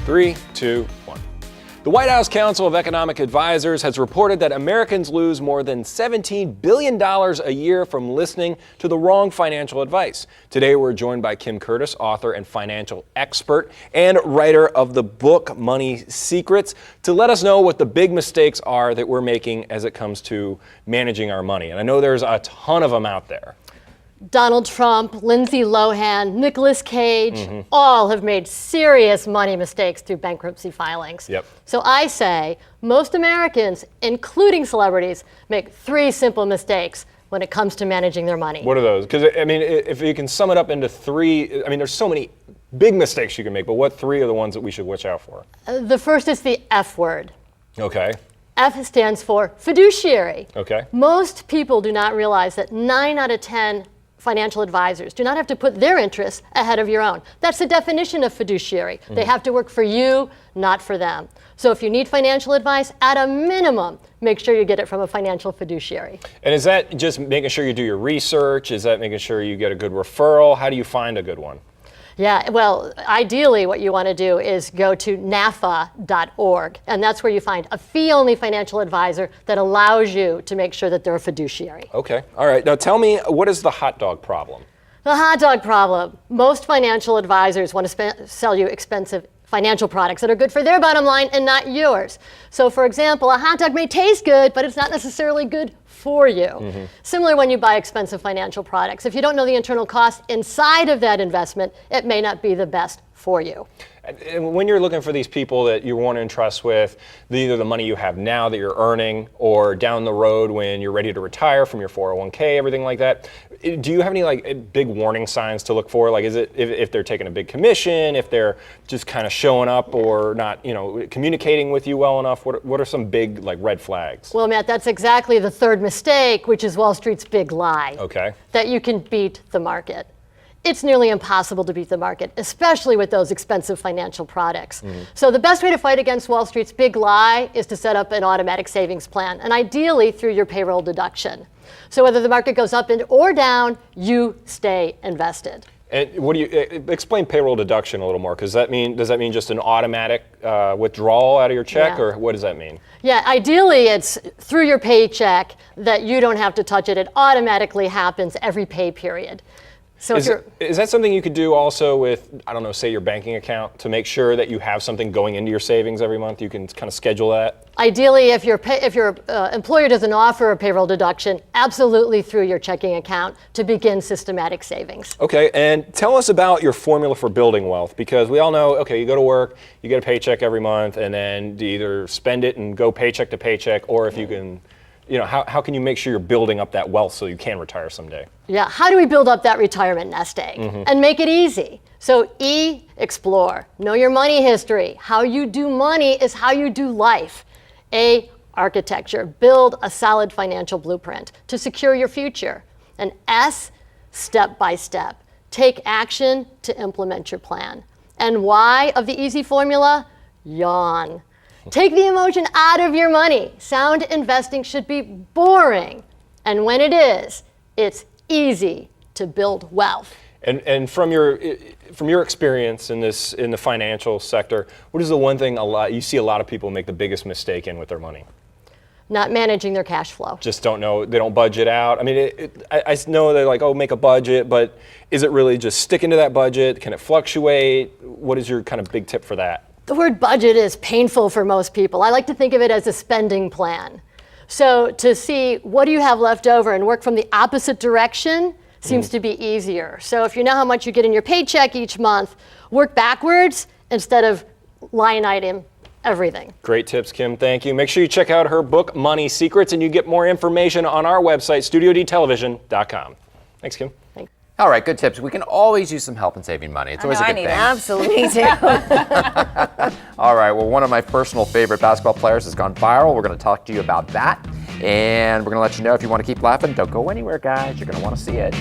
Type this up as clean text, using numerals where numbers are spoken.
3, 2, 1. The White House Council of Economic Advisors has reported that Americans lose more than $17 billion a year from listening to the wrong financial advice. Today, we're joined by Kim Curtis, author and financial expert and writer of the book Money Secrets, to let us know what the big mistakes are that we're making as it comes to managing our money. And I know there's a ton of them out there. Donald Trump, Lindsay Lohan, Nicolas Cage, all have made serious money mistakes through bankruptcy filings. Yep. So I say most Americans, including celebrities, make 3 simple mistakes when it comes to managing their money. What are those? Because, I mean, if you can sum it up into 3, I mean, there's so many big mistakes you can make, but what 3 are the ones that we should watch out for? The first is the F word. Okay. F stands for fiduciary. Okay. Most people do not realize that 9 out of 10 financial advisors do not have to put their interests ahead of your own. That's the definition of fiduciary. They have to work for you, not for them. So if you need financial advice, at a minimum, make sure you get it from a financial fiduciary. And is that just making sure you do your research? Is that making sure you get a good referral? How do you find a good one? Yeah, well, ideally what you want to do is go to NAFA.org, and that's where you find a fee-only financial advisor that allows you to make sure that they're a fiduciary. Okay, all right. Now tell me, what is the hot dog problem? The hot dog problem. Most financial advisors want to sell you expensive financial products that are good for their bottom line and not yours. So for example, a hot dog may taste good, but it's not necessarily good for you. Similar when you buy expensive financial products. If you don't know the internal cost inside of that investment, it may not be the best for you. And when you're looking for these people that you want to entrust with, either the money you have now that you're earning or down the road when you're ready to retire from your 401k, everything like that, do you have any like big warning signs to look for? Like, is it if they're taking a big commission, if they're just kind of showing up or not, communicating with you well enough? What are some big like red flags? Well, Matt, that's exactly the third mistake, which is Wall Street's big lie. Okay. That you can beat the market. It's nearly impossible to beat the market, especially with those expensive financial products. So the best way to fight against Wall Street's big lie is to set up an automatic savings plan, and ideally through your payroll deduction. So whether the market goes up or down, you stay invested. And what do you explain payroll deduction a little more? Because does that mean just an automatic withdrawal out of your check, or what does that mean? Yeah, ideally it's through your paycheck that you don't have to touch it. It automatically happens every pay period. So is that something you could do also with, I don't know, say your banking account to make sure that you have something going into your savings every month? You can kind of schedule that? Ideally, if your employer doesn't offer a payroll deduction, absolutely through your checking account to begin systematic savings. Okay, and tell us about your formula for building wealth, because we all know, okay, you go to work, you get a paycheck every month, and then you either spend it and go paycheck to paycheck, or if you can, how can you make sure you're building up that wealth so you can retire someday? Yeah, how do we build up that retirement nest egg and make it easy? So E, explore, know your money history. How you do money is how you do life. A, architecture, build a solid financial blueprint to secure your future. And S, step by step, take action to implement your plan. And Y of the easy formula, yawn. Take the emotion out of your money. Sound investing should be boring. And when it is, it's easy to build wealth. And from your experience in the financial sector, what is the one thing you see a lot of people make the biggest mistake in with their money? Not managing their cash flow. Just don't know, they don't budget out. I mean, I know they're like, oh, make a budget, but is it really just sticking to that budget? Can it fluctuate? What is your kind of big tip for that? The word budget is painful for most people. I like to think of it as a spending plan. So to see what do you have left over and work from the opposite direction seems to be easier. So if you know how much you get in your paycheck each month, work backwards instead of line item everything. Great tips, Kim. Thank you. Make sure you check out her book, Money Secrets, and you get more information on our website, studiodtelevision.com. Thanks, Kim. Thanks. All right, good tips. We can always use some help in saving money. It's always a good thing. Absolutely too. All right, well, one of my personal favorite basketball players has gone viral. We're going to talk to you about that. And we're going to let you know if you want to keep laughing, don't go anywhere, guys. You're going to want to see it.